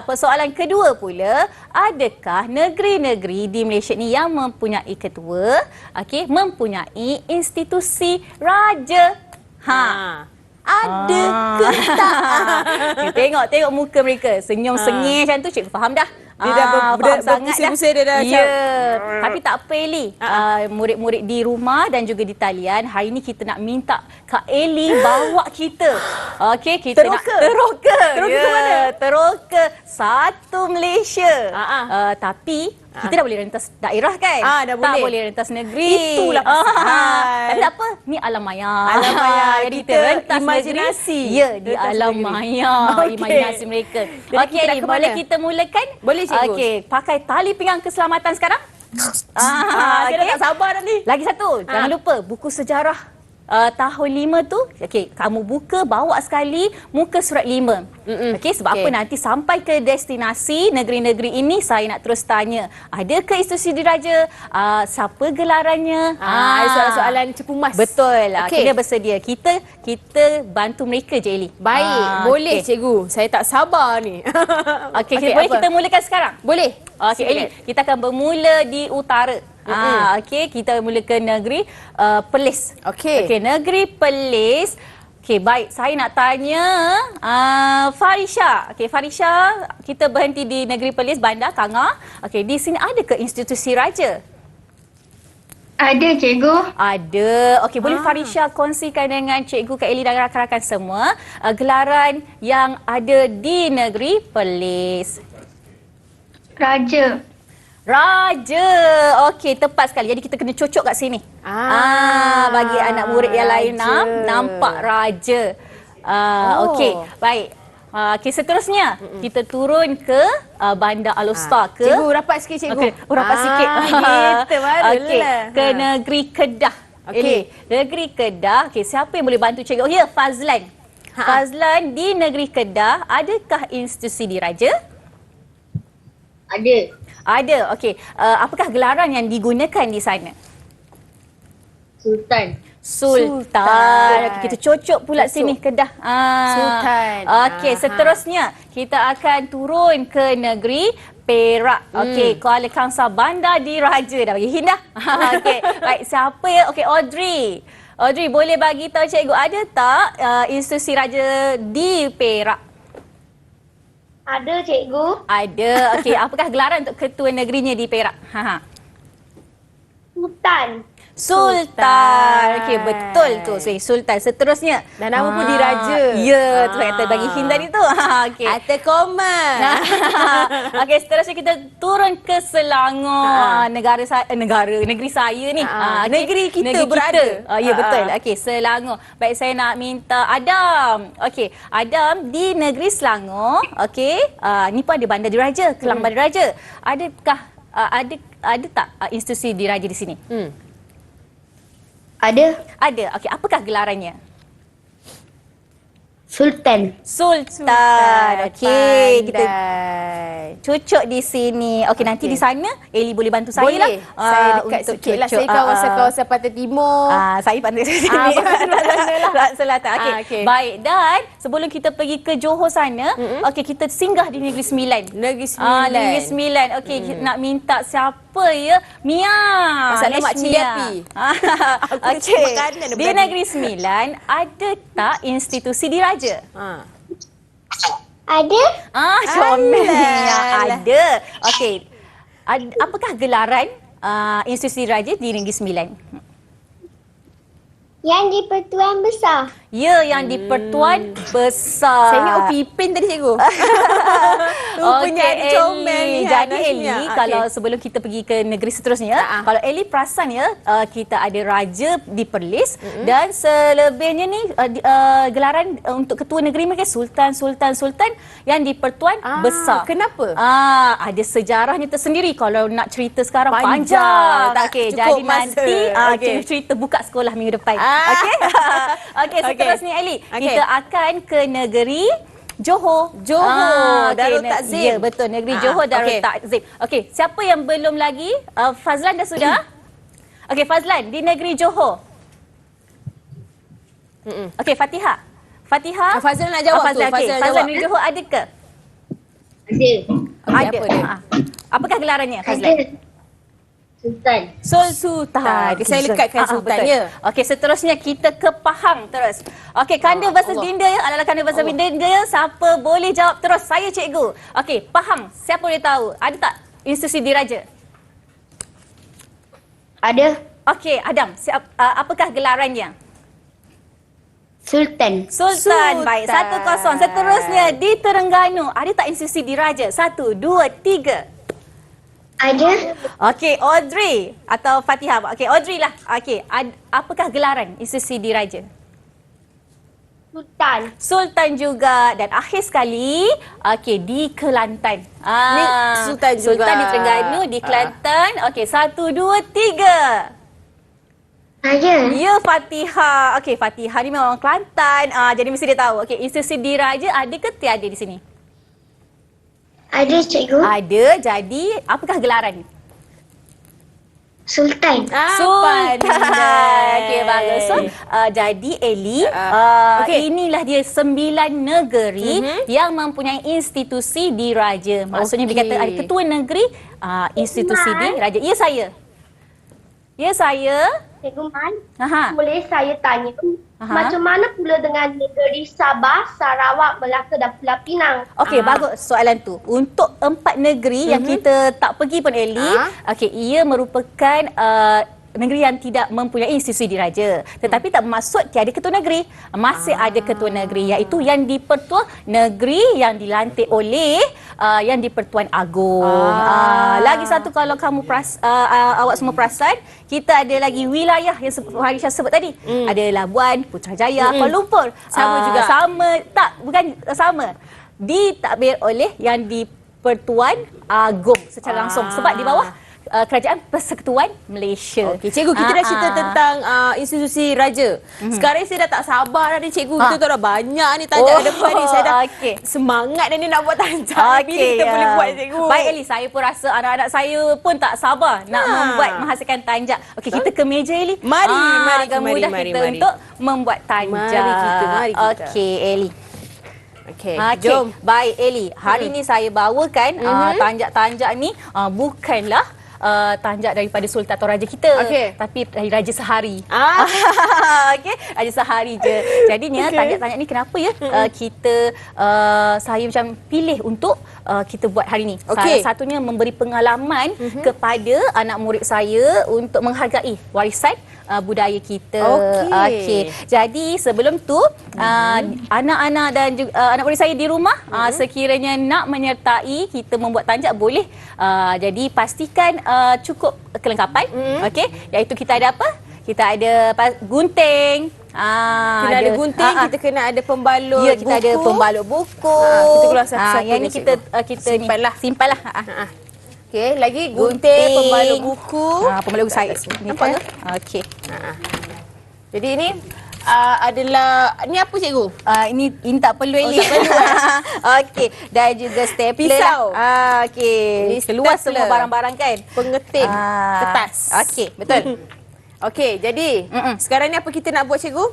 Persoalan kedua pula, adakah negeri-negeri di Malaysia ni yang mempunyai ketua, mempunyai institusi raja? Ada ke tak? Tengok muka mereka, senyum-sengih macam tu, cikgu faham dah. Dia dah faham sangat berpusing-pusing, dia dah Ya. macam Tapi tak apa Eli. Murid-murid di rumah dan juga di talian, hari ni kita nak minta Kak Eli bawa kita. Okey, kita nak Teroka. teroka. Teroka ke mana? Teroka satu Malaysia. Tapi kita dah boleh rentas daerah kan? Dah Tak boleh. boleh rentas negeri. Itulah pasal. Tapi tak apa, ni alam maya. Alam maya. Jadi Kita rentas imajinasi. negeri. Ya, di Rentas alam negeri. maya. Okey. Imajinasi mereka. Jadi Okey, kita nak Eli, ke boleh mana? kita mulakan? Boleh, cikgu. Okey, pakai tali pinggang keselamatan sekarang. Saya dah okey. tak sabar dah ni. Lagi satu, jangan lupa buku sejarah tahun 5 tu. Okey, kamu buka, bawa sekali muka surat 5. Okey, sebab apa nanti sampai ke destinasi negeri-negeri ini saya nak terus tanya, ada ke institusi diraja? Siapa gelarannya? Ada soalan-soalan cepu mas. Betul. Okey. Kita bersedia. Kita bantu mereka je Eli. Baik, boleh okey. cikgu. Saya tak sabar ni. Okey, boleh apa? kita mulakan sekarang? Boleh. Okey, Eli, kita akan bermula di utara. Okey, kita mulakan negeri Perlis. Okey. Negeri Perlis. Okey, baik. Saya nak tanya Farisha. Okey, Farisha, kita berhenti di negeri Perlis, Bandar Kanga. Okey, di sini ada ke institusi raja? Ada cikgu. Ada. Okey, boleh Farisha kongsikan dengan cikgu Kak Eli dan rakan-rakan semua gelaran yang ada di negeri Perlis. Raja. Raja. Okey, tepat sekali. Jadi kita kena cocok kat sini. Bagi anak murid yang lain raja. nampak raja. Okey, baik. Okey, seterusnya kita turun ke Bandar Alor-Star ke Cikgu rapat sikit cikgu. Okey, rapat sikit. Kita baru Okey, lah. ke negeri Kedah. Okey. Eli, negeri Kedah. Okey, siapa yang boleh bantu cikgu? Oh ya, Fazlan. Fazlan, di negeri Kedah adakah institusi diraja? Ada. Ada. Okey. Apakah gelaran yang digunakan di sana? Sultan. Sultan. Okey, kita cocok pula sini Kedah. Sultan. Okey, seterusnya kita akan turun ke negeri Perak. Okey, Kuala Kangsar Bandar Diraja. Dah bagi hint dah. Okey, baik. Siapa ya? Okey, Audrey. Audrey, boleh bagi tahu cikgu ada tak institusi raja di Perak? Ada cikgu. Ada. Okey, apakah gelaran untuk ketua negerinya di Perak? Sultan. Sultan. Okey, betul tu. Sultan. Seterusnya. Dan nama pun diraja. Ya, tu kata bagi hint tadi tu. Okey. Atas koma. Okey, seterusnya kita turun ke Selangor. Negeri saya ni. Okey. Negeri kita berada. Ya, betul. Okey, Selangor. Baik, saya nak minta Adam. Okey, Adam di negeri Selangor. Okey, ni pun ada Bandar Diraja, Kelang Bandar Diraja. Adakah ada tak institusi diraja di sini? Ada. Ada. Okey, apakah gelarannya? Sultan. Sultan. Okey, kita Pandai. cocok di sini. Okey, nanti di sana Eli boleh bantu saya Boleh. lah. Saya dekat untuk sikit lah. cocok. Saya kawasan-kawasan Pantai Timur. Saya pandai sini. Selatan. Okey. okey. Baik, dan sebelum kita pergi ke Johor sana, okey, kita singgah di Negeri Sembilan. Negeri Sembilan. Negeri Sembilan. Okey, nak minta siapa apa ya? Mia. Masalah Mak Cili Mia. api. Aku Okey. makanan Di berani. Negeri Sembilan, ada tak institusi diraja? Ada? Comel. Ya, Alah. ada. Okey. Apakah gelaran institusi diraja di Negeri Sembilan? Yang di Pertuan Besar. Ya, yang di Pertuan Besar. Saya ingat Pipin tadi cikgu. Rupanya ada comel ni. Jadi Nazmia. Eli, Okey. kalau sebelum kita pergi ke negeri seterusnya, kalau Eli perasan ya, kita ada raja di Perlis dan selebihnya ni gelaran untuk ketua negeri mereka Sultan yang di Pertuan Besar. Kenapa? Ada sejarahnya tersendiri. Kalau nak cerita sekarang Panjang. panjang. Tak Okey, cukup jadi masa. nanti Okey. cerita buka sekolah minggu depan. Okey. Okey, seterusnya Eli, Okey. kita akan ke negeri Johor. Darul okey, Takzim. Ya, betul. Negeri Johor Darul okey. Takzim. Okey, siapa yang belum lagi? Fazlan dah sudah? Okey, Fazlan di negeri Johor. Okey, Fatihah. Fazlan nak jawab tu. Fazlan, okey. Fazlan Fazlan jawab. di Johor ada ke? Ada. Okey, Ada. apa dia? Apakah gelarannya, Fazlan? Ada. Sultan. Sultan. Okey, saya lekatkan Sultan, betul. ya. Okey, seterusnya kita ke Pahang terus. Okey, kanda versus Allah. Dinda ya. Adalah kanda versus Dinda ya. Siapa boleh jawab terus? Saya cikgu. Okey, Pahang. Siapa boleh tahu? Ada tak institusi diraja? Ada. Okey, Adam. Apakah gelarannya? Sultan. Sultan. Baik, 1-0. Seterusnya di Terengganu. Ada tak institusi diraja? 1, 2, 3. Ada. Okey, Audrey atau Fatihah. Okey, Audrey lah. Okey, apakah gelaran institusi diraja? Sultan. Sultan juga. Dan akhir sekali, okey, di Kelantan. Ni Sultan juga. Sultan di Terengganu, di Kelantan. Okey, 1, 2, 3. Ada. Ya, Fatihah. Okey, Fatihah ni memang Kelantan. Jadi mesti dia tahu. Okey, institusi diraja ada ke tiada di sini? Ada cikgu. Ada. Jadi, apakah gelaran? Sultan. Sultan. Pandai. Okey, bagus. So, jadi Eli, okey. inilah dia 9 negeri yang mempunyai institusi diraja. Maksudnya Okey. bila kata ada ketua negeri, institusi diraja. Ya, saya. Ya, saya. Cikgu Man, Aha. boleh saya tanya macam mana pula dengan negeri Sabah, Sarawak, Melaka dan Pulau Pinang? Okey, bagus soalan tu. Untuk 4 negeri yang kita tak pergi pun Eli, okey, ia merupakan negeri yang tidak mempunyai institusi diraja. Tetapi tak bermaksud tiada ketua negeri. Masih ada ketua negeri, iaitu yang di-Pertuan Negeri yang dilantik oleh yang di-Pertuan Agong. Lagi satu kalau kamu awak semua perasan, kita ada lagi wilayah yang Harisha sebut tadi. Ada Labuan, Putrajaya, Kuala Lumpur. Sama juga. Sama, tak, bukan sama. Ditadbir oleh yang di-Pertuan Agong secara langsung. Sebab di bawah Kerajaan Persekutuan Malaysia. Okey, cikgu, kita dah cerita tentang institusi raja. Sekarang saya dah tak sabar dah ni cikgu. Kita tu dah banyak ni tanjak ke depan ni. Saya dah semangat dah ni nak buat tanjak. Bila kita boleh buat cikgu. Baik Eli, saya pun rasa anak-anak saya pun tak sabar nak menghasilkan tanjak. Okey, kita ke meja Eli. Mari, mudah kita untuk membuat tanjak. Mari kita. Okey, Eli. Okey, Jom. Baik Eli, hari ni saya bawakan tanjak-tanjak ni bukanlah tanjak daripada sultan atau raja kita, tapi dari raja sehari. Okey, raja sehari je. Jadinya tanjak-tanjak ni kenapa ya saya macam pilih untuk kita buat hari ni. Salah satunya memberi pengalaman kepada anak murid saya untuk menghargai warisan budaya kita. Okey. Jadi sebelum tu anak-anak dan juga anak murid saya di rumah sekiranya nak menyertai kita membuat tanjak boleh. Jadi pastikan cukup kelengkapan. Okey, iaitu kita ada apa? Kita ada gunting. Kena ada gunting, kita kena ada pembalut buku. Kita ada pembalut buku. Kita keluar satu-satu. Yang ni kita simpanlah. Okey, lagi gunting, pembalut buku. Pembalut buku saya. Nampak ke? Okey. Jadi ini adalah, ni apa cikgu? Ini tak perlu Eli. tak perlu, Okey, dan juga stapler. Pisau. Okey, keluar semua barang-barang kan. Pengetin kertas. Okey, betul. Okey, jadi sekarang ni apa kita nak buat cikgu?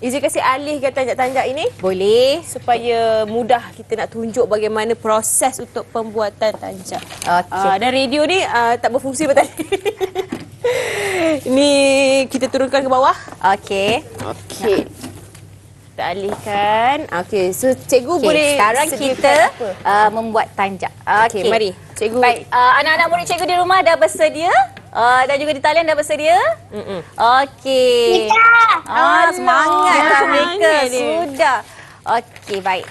Izzy kasih alihkan tanjak-tanjak ini Boleh. supaya mudah kita nak tunjuk bagaimana proses untuk pembuatan tanjak. Okey. Dan radio ni tak berfungsi betul. Ni kita turunkan ke bawah. Okey. Okey. Kita alihkan. Okey, so cikgu Okey, boleh sekarang sediakan kita apa? membuat tanjak. Okey, mari. Cikgu. Baik, anak-anak murid cikgu di rumah dah bersedia? Dan juga di talian dah bersedia? Okey. Semangat lah mereka. Sudah. Okey, baik.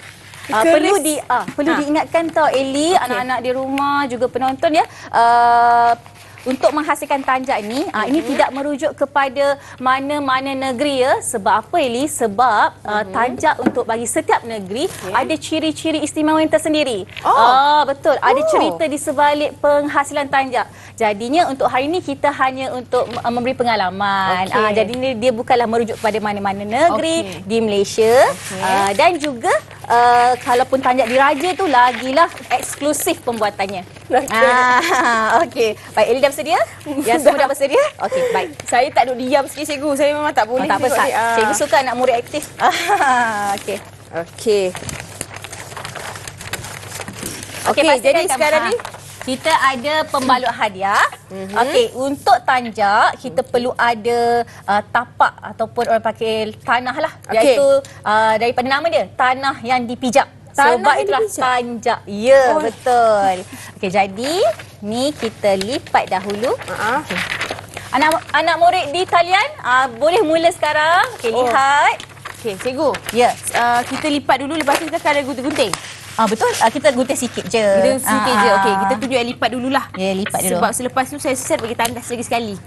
Perlu diingatkan tau Eli, anak-anak di rumah juga penonton ya. Untuk menghasilkan tanjak ni, ini tidak merujuk kepada mana-mana negeri ya. Sebab apa Eli? Sebab tanjak untuk bagi setiap negeri ada ciri-ciri istimewa yang tersendiri. Betul. Ada cerita di sebalik penghasilan tanjak. Jadinya untuk hari ini kita hanya untuk memberi pengalaman. Jadi dia bukanlah merujuk kepada mana-mana negeri di Malaysia. Dan juga kalaupun tanjak diraja tu lagilah eksklusif pembuatannya. Okey. Baik, Eli dah bersedia? Yang semua dah bersedia? Okey, baik. Saya tak duduk diam sikit cikgu. Saya memang tak boleh. Tak apa, tengok ni. cikgu suka anak murid aktif. Okey. Okey. Okey, pastikan jadi sekarang ni kita ada pembalut hadiah. Okey, untuk tanjak kita perlu ada tapak ataupun orang panggil tanah lah. Okey. Iaitu daripada nama dia, tanah yang dipijak. Tanah Sebab yang itulah dipijak? tanjak. Ya, betul. Okey, jadi ni kita lipat dahulu. Okey. Anak murid di talian boleh mula sekarang. Okey, lihat. Okey, cikgu. Ya. Kita lipat dulu, lepas tu kita akan ada gunting-gunting. Betul. Kita gunting sikit je. Kita sikit je. Okey, kita tunjuk yang lipat dululah. Ya, lipat dulu. Sebab selepas tu saya set bagi tandas lagi sekali.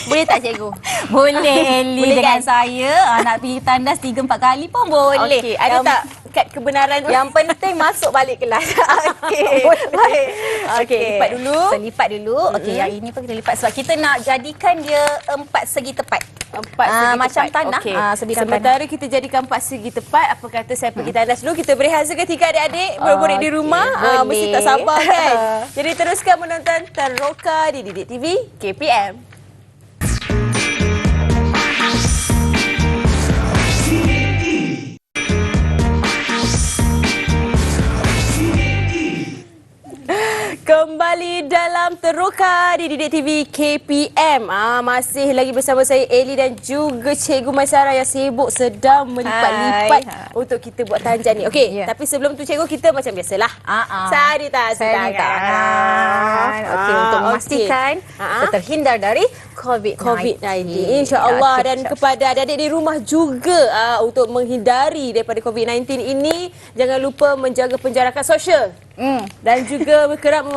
Boleh tak cikgu? Boleh Eli Boleh dengan kan? saya. Nak pergi tandas 3-4 kali pun boleh. Okey, ada tak kad kebenaran tu? Yang penting masuk balik kelas. Okey. Baik. Okey, lipat dulu. So, lipat dulu. Okey, yang ini pun kita lipat sebab kita nak jadikan dia 4 segi tepat. 4 segi macam tepat. tanah. Okey. Sediakan Sementara kita jadikan 4 segi tepat, apa kata saya pergi tandas dulu, kita beri hasil ketika adik-adik murid-murid di rumah. Mesti tak sabar kan? Jadi teruskan menonton Teroka di Didik TV KPM. Kembali dalam Teroka di Didik TV KPM. Masih lagi bersama saya Eli dan juga Cikgu Maisara yang sibuk sedang melipat-lipat untuk kita buat tanjak ni. Okey, tapi sebelum tu Cikgu, kita macam biasalah. Sanitasi tangan. Okey, untuk memastikan kita terhindar dari COVID-19. InsyaAllah. Dan kepada adik-adik di rumah juga untuk menghindari daripada COVID-19 ini, jangan lupa menjaga penjarakan sosial. Dan juga kerap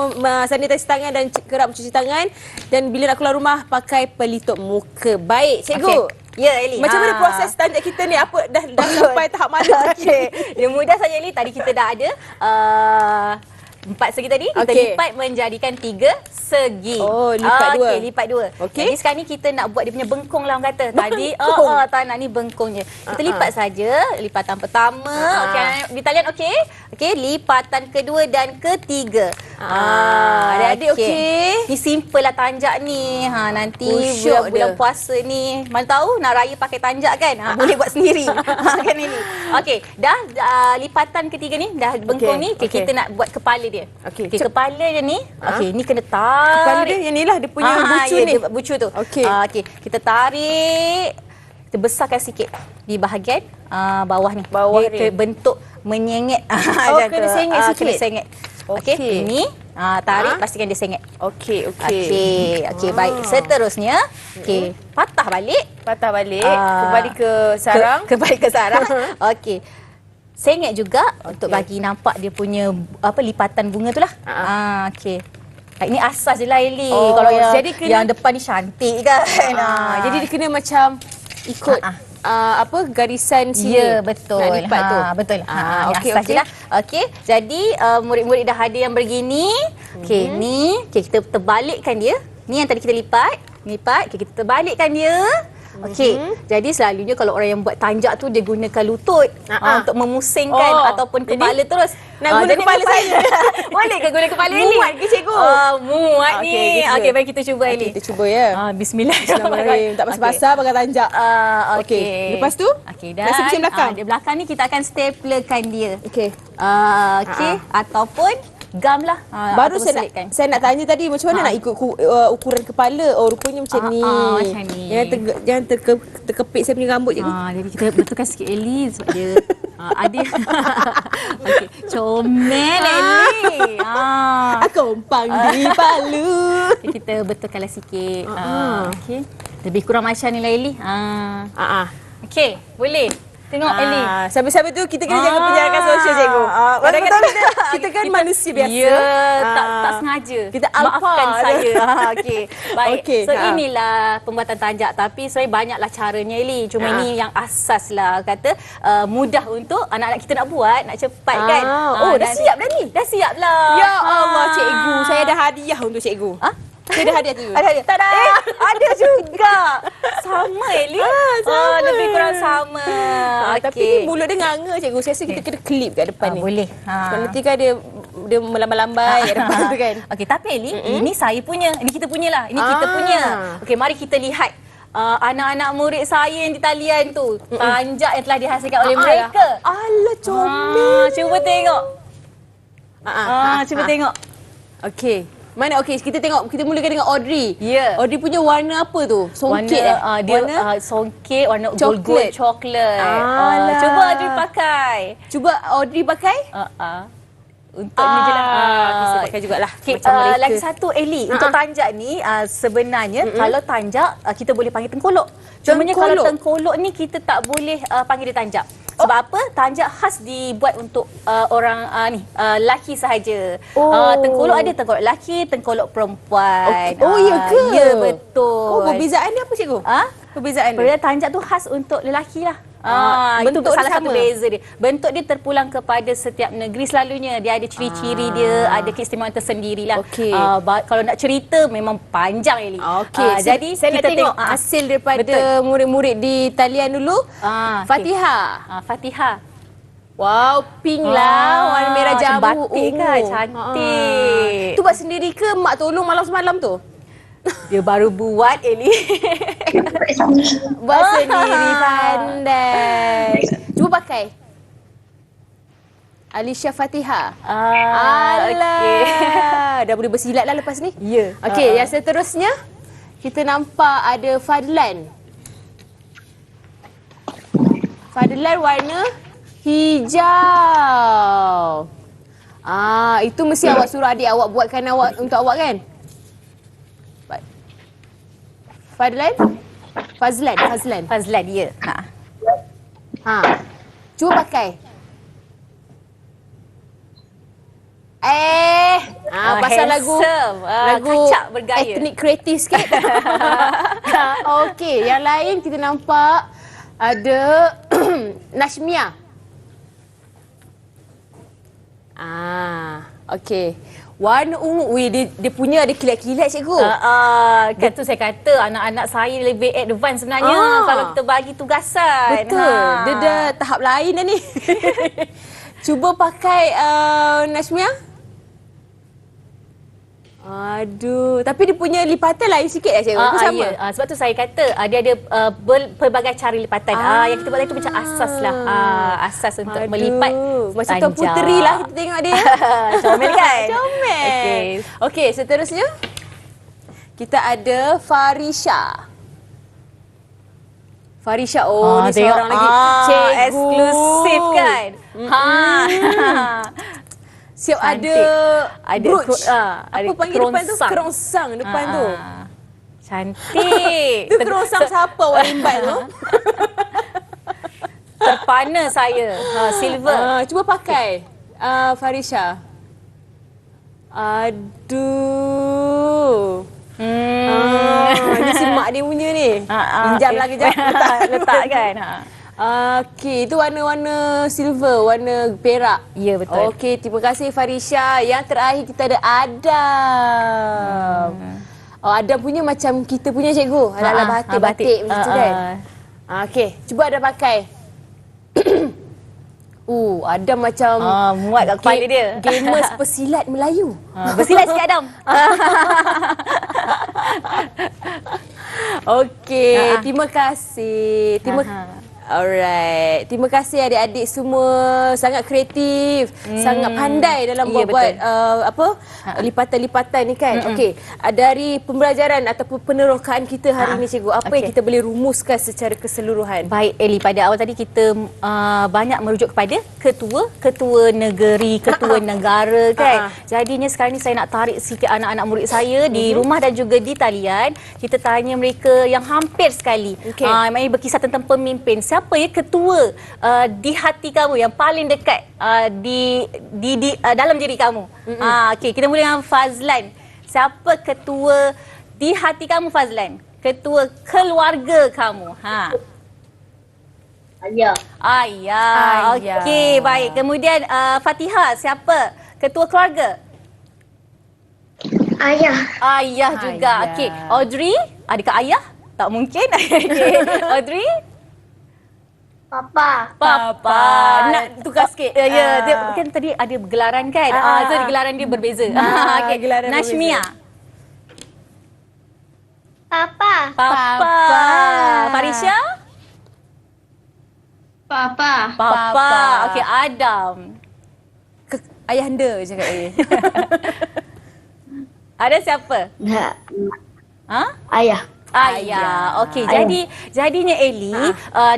sanitasi tangan dan kerap mencuci tangan. Dan bila nak keluar rumah, pakai pelitup muka. Baik, cikgu. Okay. Ya, Eli. Macam mana proses tanjak kita ni? Apa dah sampai tahap mana? Okey. Dia mudah saja, Eli. Tadi kita dah ada 4 segi tadi. Kita lipat menjadikan 3 segi. Oh, lipat 2. Okey, lipat 2. Okey. Jadi sekarang ni kita nak buat dia punya bengkung lah orang kata. Tadi tanah ni bengkungnya. Kita lipat saja. Lipatan pertama. Okey, di talian okey. Okey, lipatan kedua dan ketiga. Adik-adik okey. Ni simple lah tanjak ni. Nanti bulan puasa ni, mana tahu nak raya pakai tanjak kan? Boleh buat sendiri. Kan Eli. Okey, dah lipatan ketiga ni dah bengkung ni. Okey, kita nak buat kepala dia. Okey, kepala dia ni. Okey, ni kena tarik. Kepala dia yang ni lah, dia punya bucu ni. Dia bucu tu. Okey. Okey, kita tarik. Kita besarkan sikit di bahagian bawah ni. Bawah dia ni. bentuk menyengit. Kena sengit sikit. Kena sengit. Okey, ini tarik, pastikan dia sengit. Okey. Okey, baik. Seterusnya, okey, patah balik. Kembali ke sarang. Kembali ke sarang. Okey. Sengit juga untuk bagi nampak dia punya lipatan bunga tu lah. Okey. Ini asas je lah Eli. Kalau jadi yang depan ni cantik kan. Jadi dia kena macam ikut garisan sini. Ya, betul. Nak lipat tu. Betul. Okey, asas je lah. Okey. Jadi murid-murid dah ada yang begini. Okey, ni kita terbalikkan dia. Ni yang tadi kita lipat. Okey, kita terbalikkan dia. Okey. Jadi selalunya kalau orang yang buat tanjak tu dia gunakan lutut untuk memusingkan ataupun kepala terus. Nak guna jadi kepala memang- saya. Boleh ke guna kepala ni? Muat ke cikgu? Muat Okey, ni. kita cuba. Okey, baik kita cuba Eli. Kita cuba ya. Bismillahirrahmanirrahim. Tak pasal-pasal pakai tanjak. Okey. Okey. Lepas tu? Okey, dah. Nasi pusing belakang. Di belakang ni kita akan staplerkan dia. Okey. Okey, ataupun gam lah. Baru ataupun saya selitkan. nak tanya tadi macam mana nak ikut ukuran kepala. Oh, rupanya macam ni. macam ni. Jangan terkepit saya punya rambut cikgu. Jadi kita betulkan sikit Eli sebab dia ada. Okey, comel Eli. Kompang di palu. Kita betulkanlah sikit. Okey. Lebih kurang macam ni lah Eli. Okey, boleh. Tengok Eli. Sambil-sambil tu kita kena jaga penjarakan sosial cikgu. Kadang-kadang kita kan manusia biasa. Ya, tak sengaja. Kita alpa. Maafkan saya. Okey. Baik. Okey, So inilah pembuatan tanjak, tapi sebenarnya banyaklah caranya Eli. Cuma ini yang asas lah, kata mudah untuk anak-anak kita nak buat, nak cepat kan. Dah siap dah ni. Dah siap lah. Ya Allah cikgu, saya ada hadiah untuk cikgu. Saya ada hadiah tu. Ada. Tada! Ada juga. Sama Eli. Sama. Lebih kurang sama. Tapi ni mulut dia nganga cikgu. Saya rasa kita kena klip kat depan ni. Boleh. Sebab nanti kan dia melambai-lambai kat depan tu kan. Okey, tapi Eli, ini saya punya. Ini kita punya lah. Ini kita punya. Okey, mari kita lihat anak-anak murid saya yang di talian tu. Tanjak yang telah dihasilkan oleh mereka. Alah, comel. Cuba tengok. Cuba tengok. Okey. Mana? Okey, kita tengok. Kita mulakan dengan Audrey. Ya. Audrey punya warna apa tu? Songket dia songket warna Coklat. gold coklat. Alah. Cuba Audrey pakai. Cuba Audrey pakai. Untuk ni je lah. Bisa pakai jugalah. Okay, Macam mereka. lagi satu Eli, untuk tanjak ni sebenarnya kalau tanjak kita boleh panggil tengkolok. Cumanya kalau tengkolok ni kita tak boleh panggil dia tanjak. Sebab apa? Tanjak khas dibuat untuk orang lelaki sahaja. Tengkolok ada tengkolok lelaki, tengkolok perempuan. Ya ke? Ya, betul. Perbezaan dia apa cikgu? Perbezaan dia? Perbezaan tanjak tu khas untuk lelaki lah. Itu bentuk salah dia satu sama? beza dia. Bentuk dia terpulang kepada setiap negeri selalunya. Dia ada ciri-ciri dia, ada keistimewaan tersendirilah. Okey. Kalau nak cerita memang panjang Eli. Okey. Jadi saya nak kita tengok tengok hasil daripada betul. murid-murid di talian dulu. Fatihah. Fatihah. Wow, pink lah. Warna merah macam jambu. batik kan? Cantik. Tu buat sendiri ke mak tolong malam semalam tu? Dia baru buat Eli. Buat sendiri, pandai. Cuba pakai. Alisha Fatihah. Alah. Dah boleh bersilat lah lepas ni. Ya. Okey, yang seterusnya kita nampak ada Fadlan. Fadlan warna hijau. Itu mesti awak suruh adik awak buatkan untuk awak kan? Fazlan, ya. Cuba pakai. Pasal lagu kacak bergaya. etnik kreatif sikit. Okey, yang lain kita nampak ada Nashmia. Okey. Warna ungu. Dia punya ada kilat-kilat cikgu. Kan tu saya kata anak-anak saya lebih advance sebenarnya kalau kita bagi tugasan. Betul. Dia dah tahap lain dah ni. Cuba pakai Nashmia. Aduh, tapi dia punya lipatan lain sikit lah cikgu. Itu sama. Ya. Sebab tu saya kata dia ada pelbagai cara lipatan. Yang kita buat itu macam asas lah. Asas untuk melipat macam Tuan Puteri lah kita tengok dia. Comel kan? Comel. Okey, seterusnya kita ada Farisha. Ni seorang lagi cikgu. Eksklusif kan? Siap Cantik. ada brooch. Apa panggil depan tu? Kerongsang depan tu. Cantik. Itu kerongsang siapa awak limbat tu? Terpana saya. Silver. Cuba pakai Farisha. Aduh. Ni si mak dia punya ni. Pinjam lah kejap. Letak kan? Okey, itu warna-warna silver, warna perak. Ya, betul. Okey, terima kasih Farisha. Yang terakhir kita ada Adam. Adam punya macam kita punya cikgu. Ala-ala batik-batik macam tu kan. Okey, cuba Adam pakai. Adam macam muat kat kepala dia. Gamers pesilat Melayu. Bersilat sikit Adam. Okey, terima kasih. Alright. Terima kasih adik-adik semua. Sangat kreatif, sangat pandai dalam buat lipatan-lipatan ni kan. Okey, dari pembelajaran ataupun penerokaan kita hari ini cikgu, apa yang kita boleh rumuskan secara keseluruhan? Baik Eli, pada awal tadi kita banyak merujuk kepada ketua negeri, ketua negara kan. Jadinya sekarang ni saya nak tarik sikit anak-anak murid saya di rumah dan juga di talian. Kita tanya mereka yang hampir sekali maknanya berkisah tentang pemimpin. Siapa ya ketua di hati kamu yang paling dekat di dalam diri kamu? Okey, kita mula dengan Fazlan. Siapa ketua di hati kamu Fazlan? Ketua keluarga kamu. Ayah. Ayah. Okey, baik. Kemudian Fatihah, siapa ketua keluarga? Ayah. Ayah juga. Okey, Audrey, adakah ayah? Tak mungkin. Okay. Audrey? Papa. Papa. Nak tukar sikit. Ya, dia kan tadi ada gelaran kan. So gelaran dia berbeza. Okey, Nashmia. Papa. Papa. Farisha? Papa. Papa. Okey, Adam. Ayahanda cakap dia. Ada siapa? Ayah. Ayah. Okey, jadinya Eli,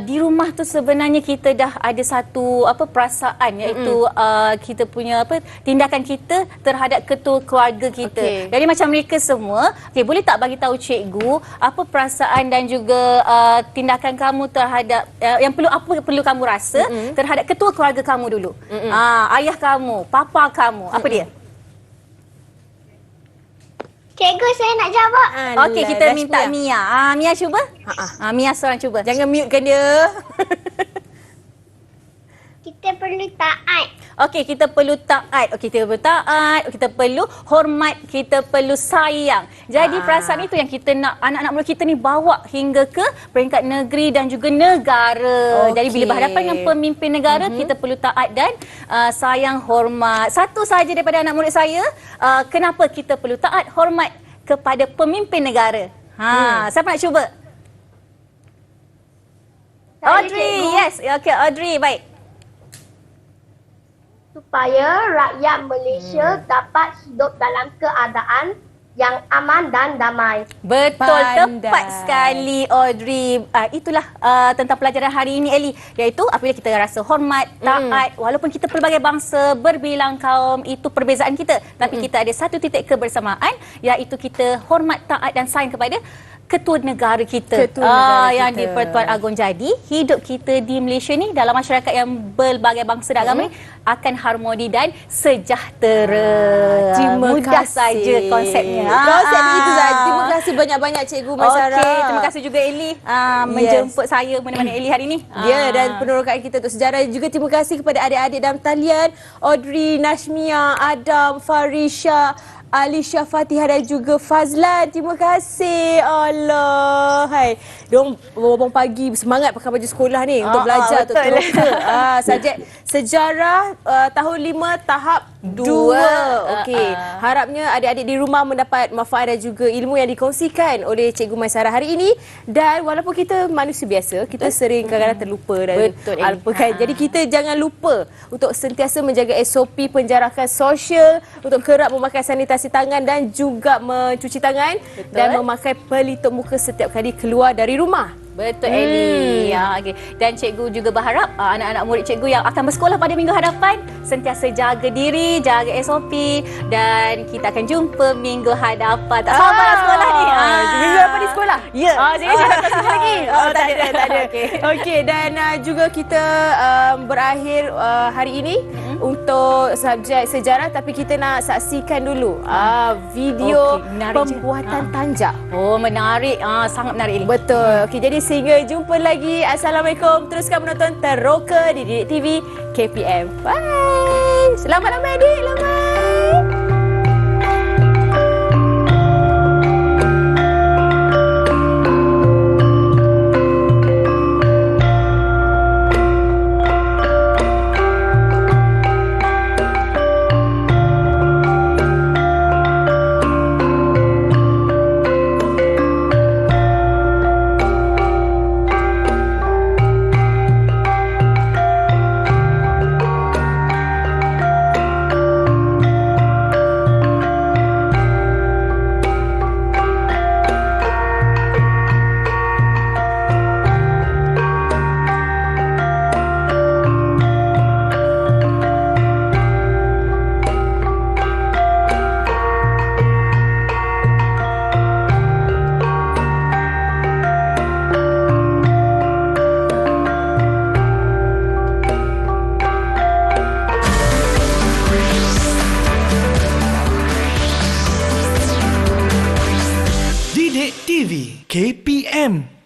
di rumah tu sebenarnya kita dah ada satu perasaan iaitu kita punya tindakan kita terhadap ketua keluarga kita. Jadi macam mereka semua, boleh tak bagi tahu cikgu apa perasaan dan juga tindakan kamu terhadap yang perlu kamu rasa terhadap ketua keluarga kamu dulu. Ayah kamu, papa kamu, apa dia? Cikgu, saya nak jawab. Okey, kita minta Mia. Mia cuba. Mia seorang cuba. Jangan mutekan dia. Kita perlu taat. Okey, kita perlu taat. Okey, kita perlu taat. Kita perlu hormat. Kita perlu sayang. Jadi perasaan itu yang kita nak anak-anak muda kita ni bawa hingga ke peringkat negeri dan juga negara. Jadi bila berhadapan dengan pemimpin negara, kita perlu taat dan sayang, hormat. Satu sahaja daripada anak murid saya, kenapa kita perlu taat, hormat kepada pemimpin negara. Siapa nak cuba? Audrey, yes. Okey, Audrey, baik. Supaya rakyat Malaysia dapat hidup dalam keadaan yang aman dan damai. Betul, tepat sekali Audrey. Itulah tentang pelajaran hari ini Eli, iaitu apabila kita rasa hormat, taat, walaupun kita pelbagai bangsa, berbilang kaum, itu perbezaan kita, tapi kita ada satu titik kebersamaan, iaitu kita hormat, taat dan sayang kepada ketua negara kita, yang di Pertuan Agong. Jadi hidup kita di Malaysia ni dalam masyarakat yang berbagai bangsa dan agama ni akan harmoni dan sejahtera. Mudah saja konsepnya. Konsep itu saja. Terima kasih banyak-banyak Cikgu Maisara. Okey, terima kasih juga Eli menjemput saya menemani Eli hari ini. Ya, dan penerokaan kita untuk sejarah. Juga terima kasih kepada adik-adik dalam talian, Audrey, Nashmia, Adam, Farisha, Alisha, Fatihah dan juga Fazlan. Terima kasih. Allah. Hai. Diorang bangun pagi semangat pakai baju sekolah ni untuk belajar untuk teroka. Subjek sejarah tahun 5 tahap 2. Okey. Harapnya adik-adik di rumah mendapat manfaat dan juga ilmu yang dikongsikan oleh Cikgu Maisara hari ini. Dan walaupun kita manusia biasa, kita sering kadang-kadang terlupa dan lupakan. Jadi kita jangan lupa untuk sentiasa menjaga SOP penjarakan sosial, untuk kerap memakai sanitasi tangan dan juga mencuci tangan dan memakai pelitup muka setiap kali keluar dari rumah. Betul Eli. Okay. Dan cikgu juga berharap anak-anak murid cikgu yang akan bersekolah pada minggu hadapan sentiasa jaga diri, jaga SOP, dan kita akan jumpa minggu hadapan. Tak sabar nak sekolah ni. Minggu hadapan di sekolah? Ya. Jadi saya tak tahu lagi. Tak ada. Okey, dan juga kita berakhir hari ini untuk subjek sejarah, tapi kita nak saksikan dulu video pembuatan tanjak. Oh, menarik. Sangat menarik Eli. Betul. Okey, jadi sehingga jumpa lagi. Assalamualaikum. Teruskan menonton Teroka di Didik TV KPM. Bye. Selamat adik. Selamat. Didik TV KPM